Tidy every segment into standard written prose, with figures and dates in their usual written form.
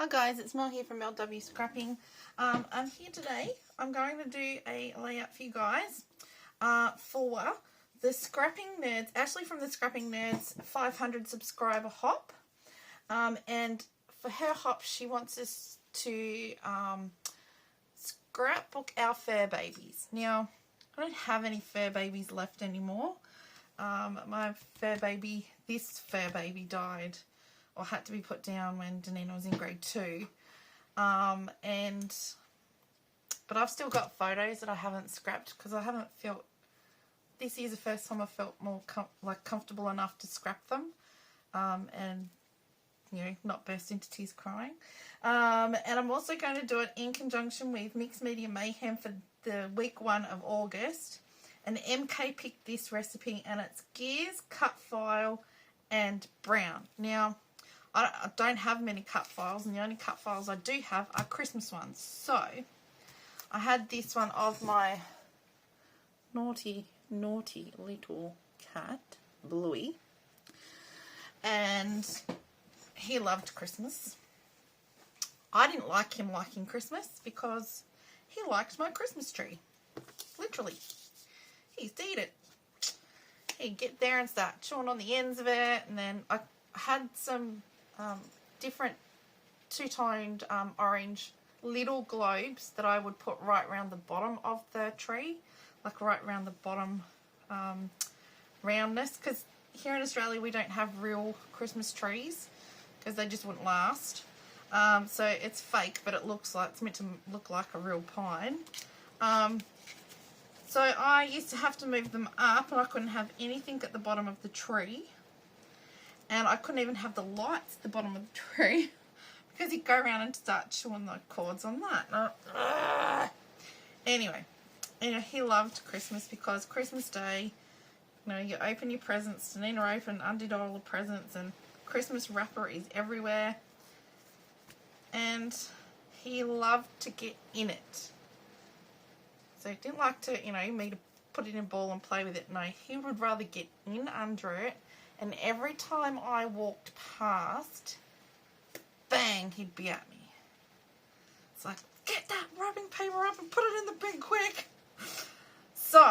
Hi guys, it's Mel here from LW Scrapping. I'm here today. I'm going to do a layout for you guys for the Scrapping Nerds, Ashley from the Scrapping Nerds 500 subscriber hop. And for her hop, she wants us to scrapbook our fur babies. Now, I don't have any fur babies left anymore. My fur baby, this fur baby died or had to be put down when Danina was in grade 2. But I've still got photos that I haven't scrapped because I haven't felt, this is the first time I felt more comfortable enough to scrap them and, you know, not burst into tears crying. And I'm also going to do it in conjunction with Mixed Media Mayhem for the week 1 of August. And MK picked this recipe and it's gears, cut file and brown. Now, I don't have many cut files, and the only cut files I do have are Christmas ones. So, I had this one of my naughty little cat, Bluey. And he loved Christmas. I didn't like him liking Christmas because he liked my Christmas tree. Literally. He used to eat it. He'd get there and start chewing on the ends of it, and then I had some different two-toned orange little globes that I would put right around the bottom of the tree, like right around the bottom roundness, because here in Australia we don't have real Christmas trees because they just wouldn't last. So it's fake, but it looks like, it's meant to look like a real pine. So I used to have to move them up, and I couldn't have anything at the bottom of the tree. And I couldn't even have the lights at the bottom of the tree because he'd go around and start chewing the cords on that. Anyway, you know, he loved Christmas because Christmas Day, you know, you open your presents, Danina opened, undid all the presents, and Christmas wrapper is everywhere. And he loved to get in it. So he didn't like to, you know, me to put it in a ball and play with it. No, he would rather get in under it. And every time I walked past, bang, he'd be at me. It's like, get that wrapping paper up and put it in the bin quick. So,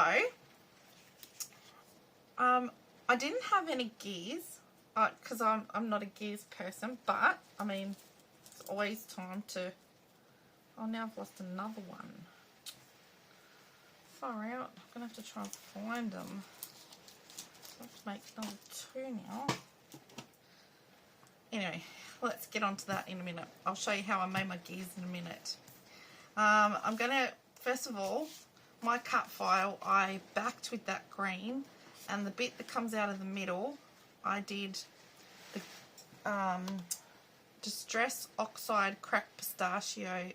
I didn't have any gears because I'm not a gears person. But, I mean, it's always time to... Oh, now I've lost another one. Far out. I'm going to have to try and find them. I have to make number 2 now. Anyway, let's get on to that in a minute. I'll show you how I made my gears in a minute. I'm going to, first of all, my cut file, I backed with that green, and the bit that comes out of the middle, I did the Distress Oxide Cracked Pistachio,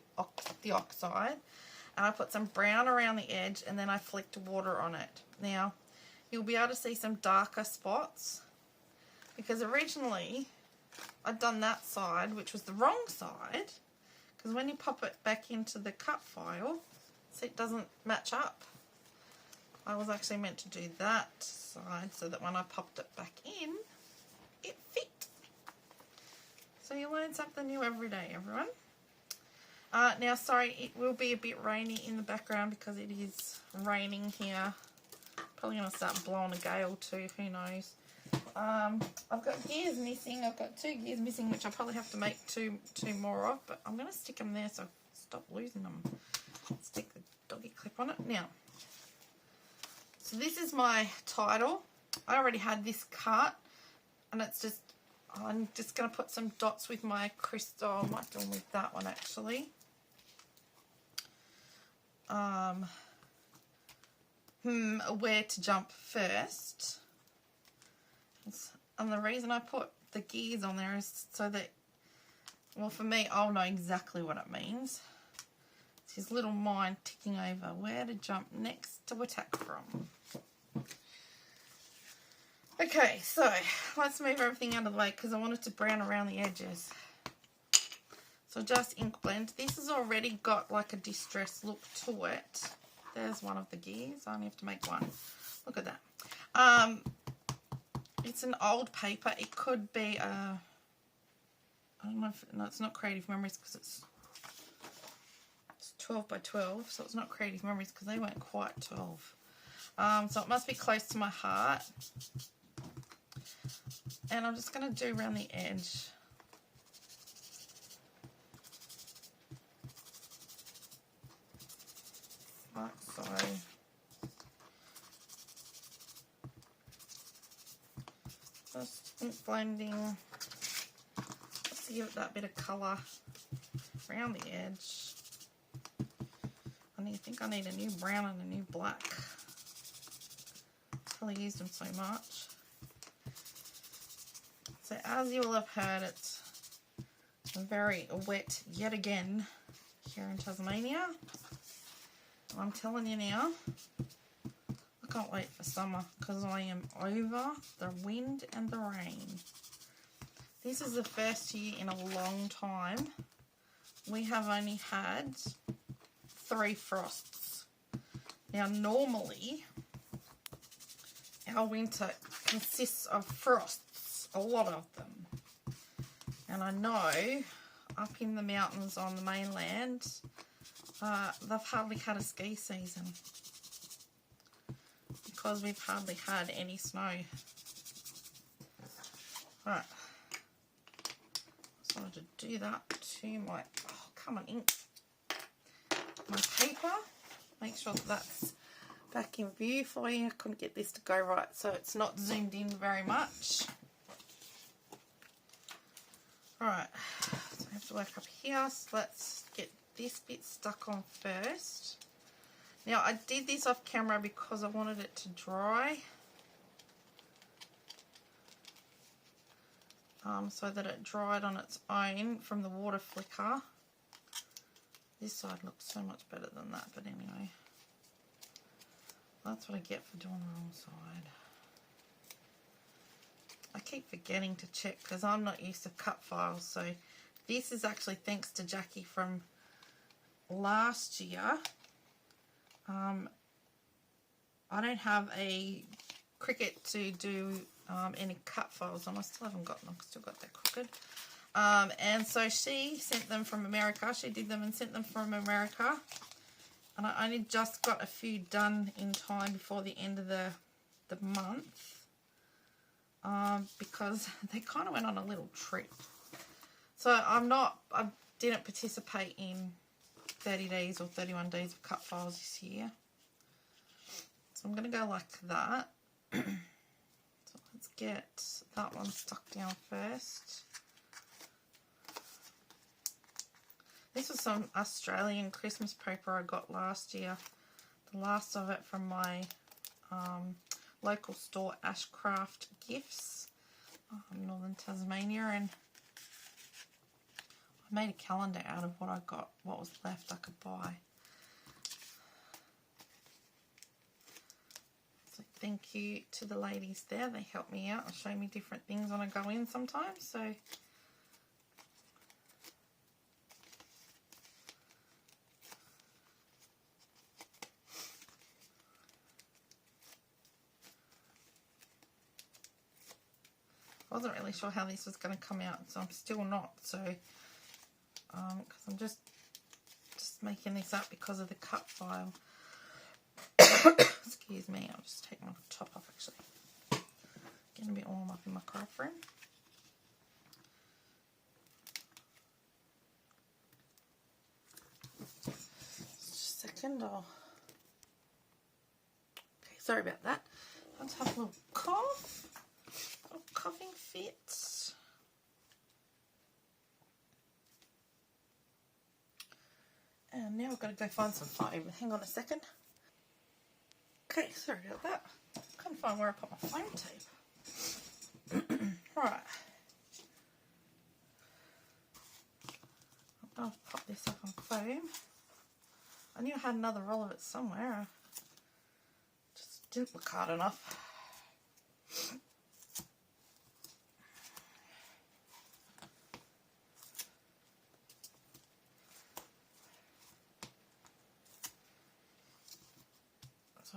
the oxide, and I put some brown around the edge, and then I flicked water on it. Now, you'll be able to see some darker spots because originally I'd done that side, which was the wrong side, because when you pop it back into the cut file, see, it doesn't match up. I was actually meant to do that side so that when I popped it back in, it fit. So you learn something new every day, everyone. Now, sorry, it will be a bit rainy in the background because it is raining here. Probably going to start blowing a gale too, who knows. I've got gears missing. I've got 2 gears missing, which I'll probably have to make two more of, but I'm going to stick them there so I stop losing them. Stick the doggy clip on it. Now, so this is my title. I already had this cut, and it's just, I'm just going to put some dots with my crystal. I might do them with that one actually. Where to jump first. And the reason I put the gears on there is so that, well, for me, I'll know exactly what it means. It's his little mind ticking over where to jump next to attack from. Okay, so let's move everything out of the way because I want it to brown around the edges. So just ink blend. This has already got like a distressed look to it. There's one of the gears. I only have to make one. Look at that. It's an old paper. It could be a I don't know if, no, it's not Creative Memories because it's 12 by 12, so it's not Creative Memories because they weren't quite 12. So it must be close to my heart. And I'm just going to do around the edge. Like so. Just ink blending. Just to give it that bit of colour around the edge. I think I need a new brown and a new black. Probably used them so much. So as you will have heard, it's very wet yet again here in Tasmania. And I'm telling you now, I can't wait for summer because I am over the wind and the rain. This is the first year in a long time we have only had 3 frosts. Now normally our winter consists of frosts, a lot of them. And I know up in the mountains on the mainland, they've hardly had a ski season because we've hardly had any snow. Right, just wanted to do that to my, oh come on ink, my paper. Make sure that that's back in view for you. I couldn't get this to go right, so it's not zoomed in very much. Alright, so I have to work up here, so let's get this bit stuck on first. Now I did this off camera because I wanted it to dry. So that it dried on its own from the water flicker. This side looks so much better than that, but anyway. That's what I get for doing the wrong side. I keep forgetting to check because I'm not used to cut files. So this is actually thanks to Jackie from last year. I don't have a Cricut to do any cut files on. I still haven't got them. I've still got that crooked. And so she sent them from America. She did them and sent them from America. And I only just got a few done in time before the end of the month. Because they kind of went on a little trip. So I didn't participate in 30 days or 31 days of cut files this year. So I'm going to go like that. So let's get that one stuck down first. This was some Australian Christmas paper I got last year. The last of it from my local store, Ashcraft Gifts, Northern Tasmania, and I made a calendar out of what I got, what was left I could buy. So thank you to the ladies there. They helped me out and show me different things when I go in sometimes. So I wasn't really sure how this was going to come out, so I'm still not. So, because I'm just making this up because of the cut file. Excuse me, I'll just take my top off actually. Getting a bit warm up in my craft room. Just a second. Okay, sorry about that. I'll just have a little cough. Coughing fits. And now I've got to go find some foam. Hang on a second. Okay, sorry about that. Couldn't find where I put my foam tape. Right. I'll pop this up on foam. I knew I had another roll of it somewhere. I just didn't look hard enough.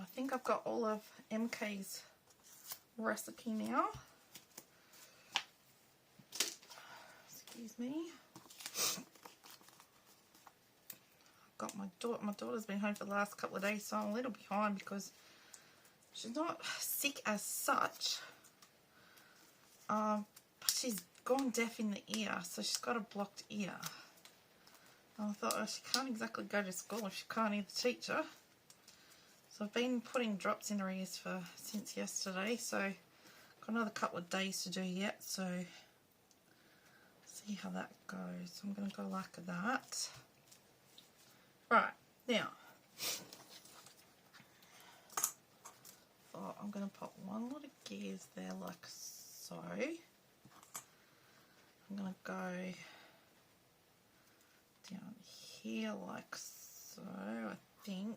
I think I've got all of MK's recipe now. Excuse Excuse me. Got my daughter's been home for the last couple of days, so I'm a little behind because she's not sick as such, but she's gone deaf in the ear, so she's got a blocked ear. And I thought, oh, she can't exactly go to school if she can't hear the teacher. So I've been putting drops in her ears since yesterday, so got another couple of days to do yet, so see how that goes. So I'm going to go like that. Right, now, I'm going to put one lot of gears there like so. I'm going to go down here like so, I think.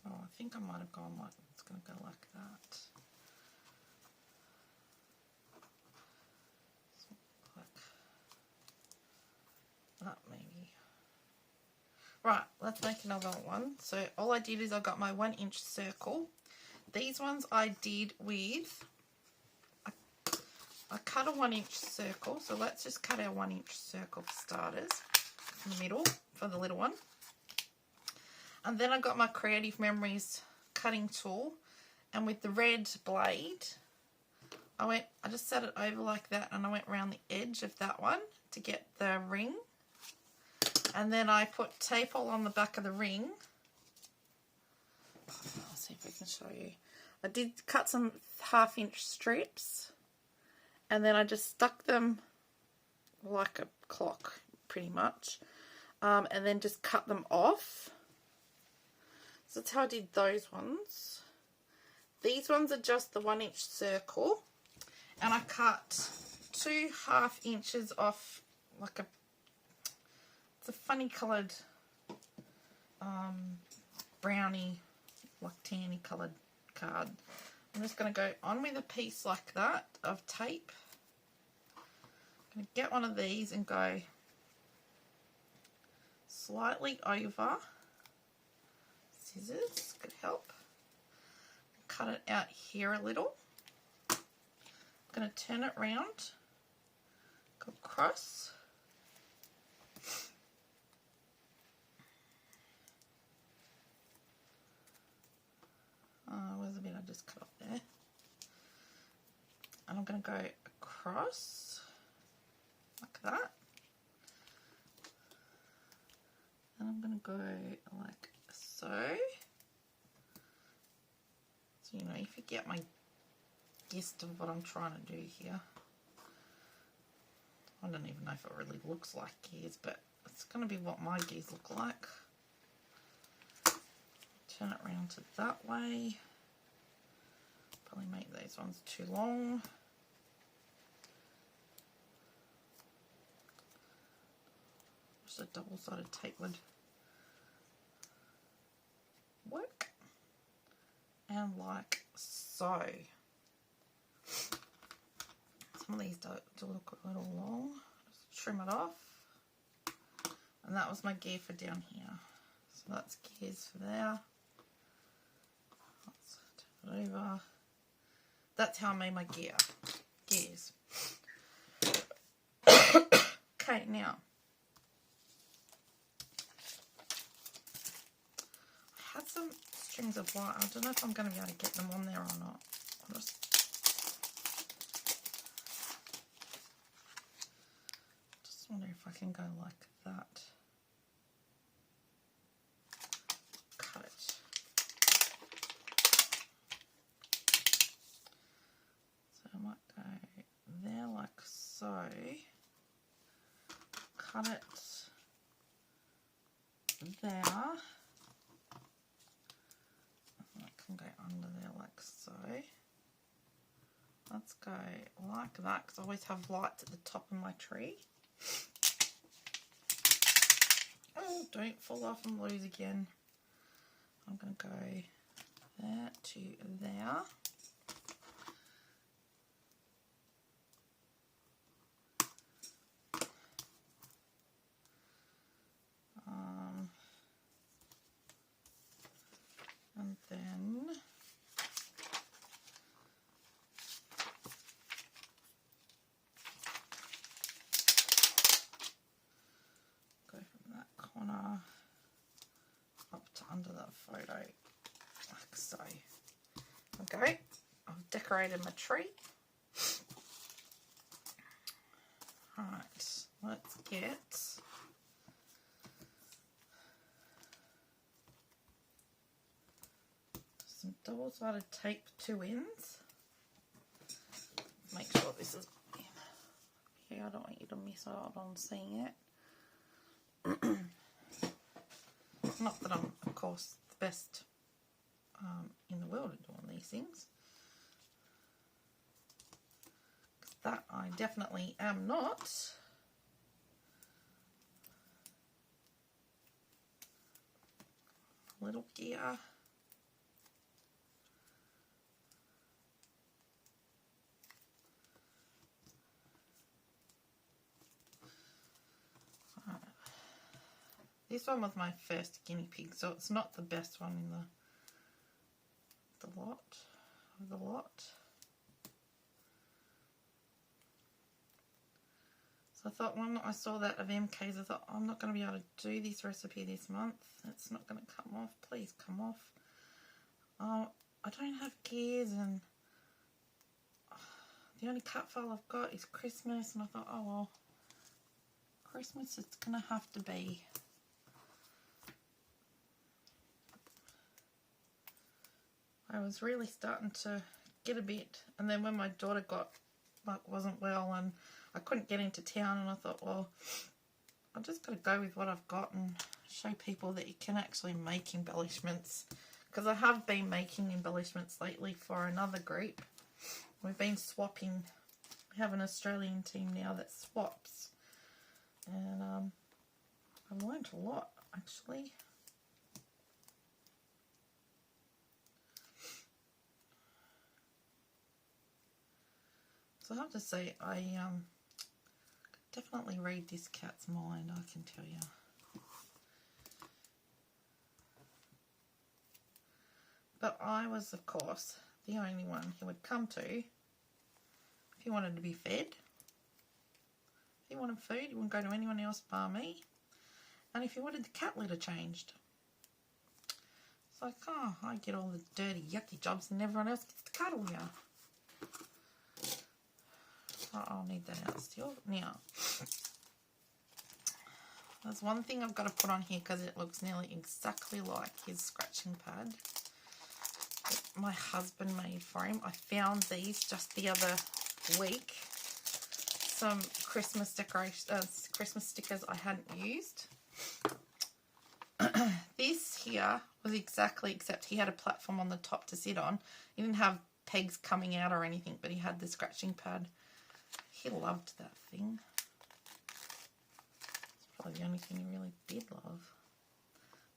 Oh, I think I might have gone like, it's going to go like that. That maybe. Right, let's make another one. So all I did is I got my 1-inch circle. These ones I did with, I cut a 1-inch circle. So let's just cut our 1-inch circle for starters in the middle for the little one. And then I got my Creative Memories cutting tool, and with the red blade, I just set it over like that, and I went around the edge of that one to get the ring. And then I put tape all on the back of the ring. I'll see if I can show you. I did cut some 1/2-inch strips, and then I just stuck them like a clock, pretty much, and then just cut them off. So that's how I did those ones. These ones are just the 1-inch circle, and I cut 2 1/2 inches off like it's a funny coloured brownie, like tanny coloured card. I'm just going to go on with a piece like that of tape. I'm going to get one of these and go slightly over. Scissors could help. Cut it out here a little. I'm going to turn it round, go across. Where's the bit I just cut off there? And I'm going to go across like that. And I'm going to go like so. So, you know, if you get my gist of what I'm trying to do here. I don't even know if it really looks like gears, but it's going to be what my gears look like. Turn it around to that way. Probably make those ones too long. Just a double-sided tape would work. And like so. Some of these do look a little long. Just trim it off. And that was my gear for down here. So that's gears for there. Let's turn it over. That's how I made my gears. Okay, now I had some strings of wire. I don't know if I'm going to be able to get them on there or not. I'll just wonder if I can go like that. Cut it. So I might go there like so. Cut it there. And I can go under there like so. Let's go like that because I always have lights at the top of my tree. Oh, don't fall off and lose again. I'm going to go there to there. then go from that corner up to under that photo, like so. Okay, I've decorated my tree. Alright, let's get some double-sided tape, 2 ends. Make sure this is here. I don't want you to miss out on seeing it. Not that I'm, of course, the best in the world at doing these things. That I definitely am not. Little gear. This one was my first guinea pig, so it's not the best one in the lot. So I thought when I saw that of MK's, I thought, I'm not going to be able to do this recipe this month. It's not going to come off. Please come off. I don't have gears, and the only cut file I've got is Christmas, and I thought, oh well, Christmas it's going to have to be. I was really starting to get a bit, and then when my daughter wasn't well and I couldn't get into town, and I thought, well, I've just got to go with what I've got and show people that you can actually make embellishments, because I have been making embellishments lately for another group. We've been swapping. We have an Australian team now that swaps, and I've learned a lot actually. So I have to say, I definitely read this cat's mind, I can tell you. But I was, of course, the only one he would come to if he wanted to be fed. If he wanted food, he wouldn't go to anyone else bar me. And if he wanted the cat litter changed. It's like, oh, I get all the dirty, yucky jobs and everyone else gets to cuddle you. I'll need that out still. Now, there's one thing I've got to put on here because it looks nearly exactly like his scratching pad that my husband made for him. I found these just the other week. Some Christmas Christmas stickers I hadn't used. This here was exactly, except he had a platform on the top to sit on. He didn't have pegs coming out or anything, but he had the scratching pad. He loved that thing. It's probably the only thing he really did love.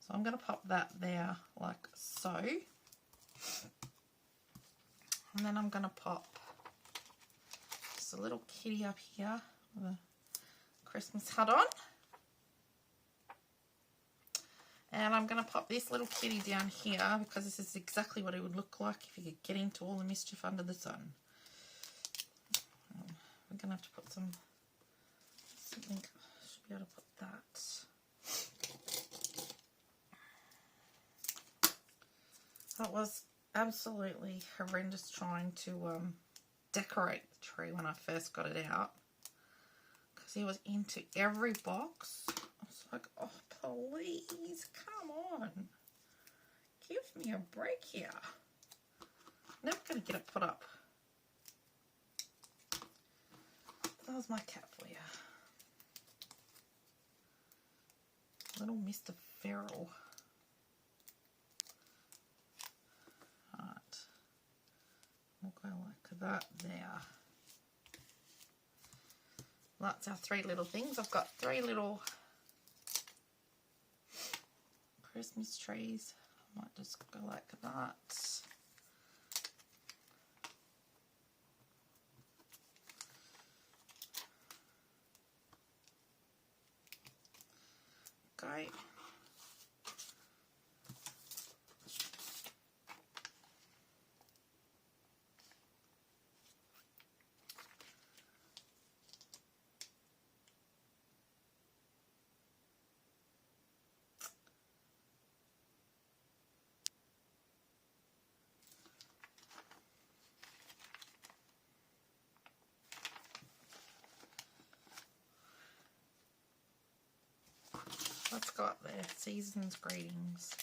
So I'm going to pop that there like so. And then I'm going to pop just a little kitty up here with a Christmas hat on. And I'm going to pop this little kitty down here because this is exactly what it would look like if you could get into all the mischief under the sun. We're going to have to put something, should be able to put that. That was absolutely horrendous trying to decorate the tree when I first got it out, because he was into every box. I was like, oh, please, come on. Give me a break here. Never going to get it put up. That was my cat for you. Little Mr. Feral. Alright. We'll go like that there. That's our 3 little things. I've got 3 little Christmas trees. I might just go like that. Okay. go up there. Season's greetings.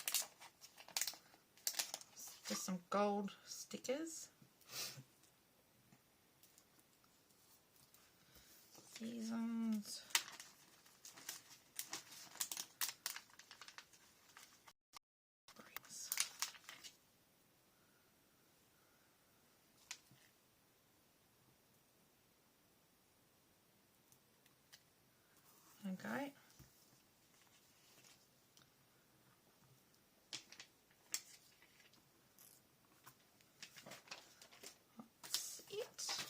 Just some gold stickers. Seasons. Okay. That's it.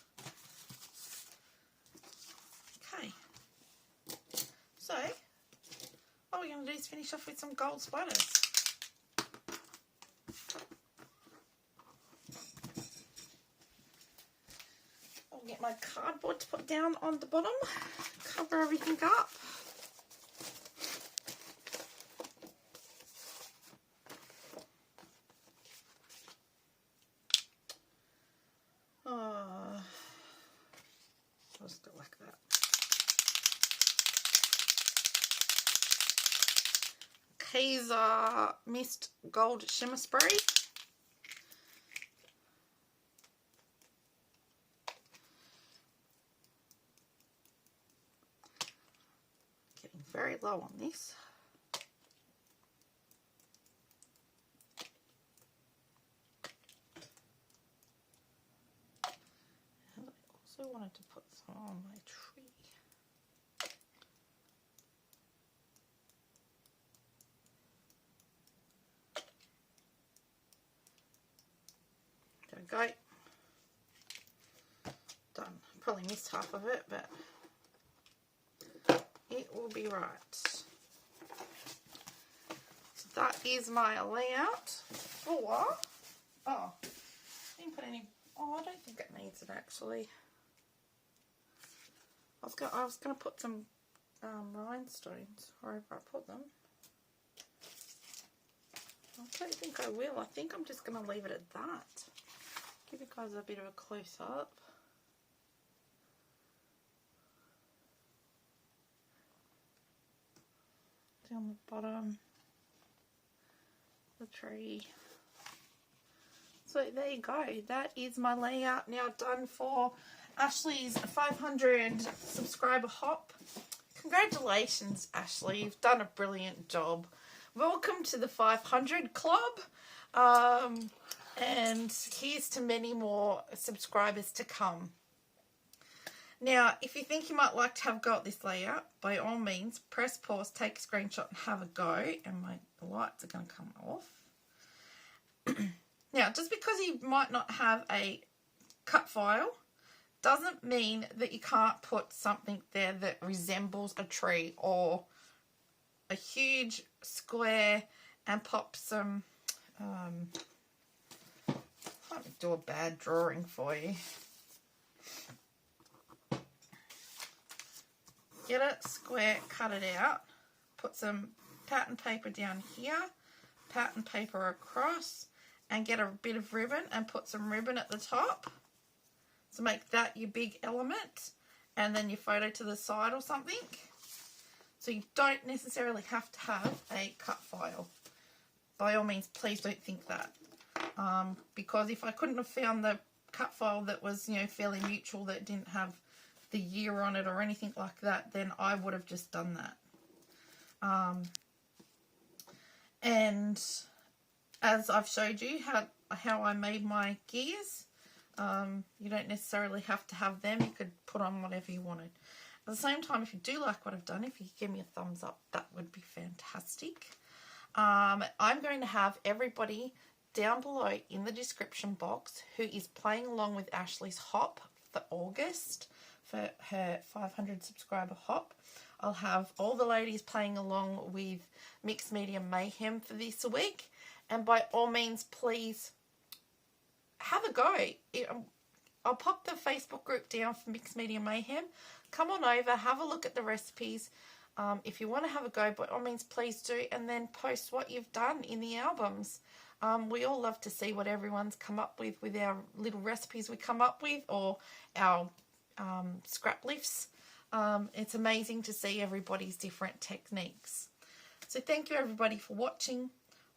Okay. So, what we're going to do is finish off with some gold splatters. I'll get my cardboard to put down on the bottom, cover everything up. Just go like that. Kaiser Mist Gold Shimmer Spray. Getting very low on this. And I also wanted to put some on my tree. There we go. Done. Probably missed half of it, but it will be right. So that is my layout for, I didn't put any, I don't think it needs it actually. I was gonna put some rhinestones wherever I put them. I don't think I will. I think I'm just gonna leave it at that. Give you guys a bit of a close up. Down the bottom, the tree. So there you go. That is my layout now done for Ashley's 500 subscriber hop. Congratulations, Ashley. You've done a brilliant job. Welcome to the 500 club. And here's to many more subscribers to come. Now, if you think you might like to have a go at this layout, by all means, press pause, take a screenshot and have a go. And my lights are going to come off. Now, just because you might not have a cut file, doesn't mean that you can't put something there that resembles a tree or a huge square and pop some, let me do a bad drawing for you. Get a square, cut it out, put some pattern paper down here, pattern paper across, and get a bit of ribbon and put some ribbon at the top. So make that your big element, and then your photo to the side or something. So you don't necessarily have to have a cut file. By all means, please don't think that. Because if I couldn't have found the cut file that was, you know, fairly neutral, that didn't have the year on it or anything like that, then I would have just done that. And as I've showed you how I made my gears, you don't necessarily have to have them. You could put on whatever you wanted. At the same time, if you do like what I've done, if you give me a thumbs up, that would be fantastic. I'm going to have everybody down below in the description box who is playing along with Ashley's hop for August, for her 500 subscriber hop. I'll have all the ladies playing along with Mixed Media Mayhem for this week. And by all means, please have a go. I'll pop the Facebook group down for Mixed Media Mayhem. Come on over, have a look at the recipes. If you want to have a go, by all means, please do. And then post what you've done in the albums. We all love to see what everyone's come up with our little recipes we come up with, or our scrap lifts. It's amazing to see everybody's different techniques. So thank you everybody for watching.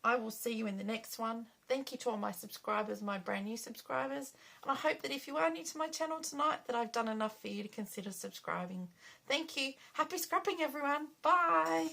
I will see you in the next one. Thank you to all my subscribers, my brand new subscribers. And I hope that if you are new to my channel tonight, that I've done enough for you to consider subscribing. Thank you. Happy scrapping, everyone. Bye.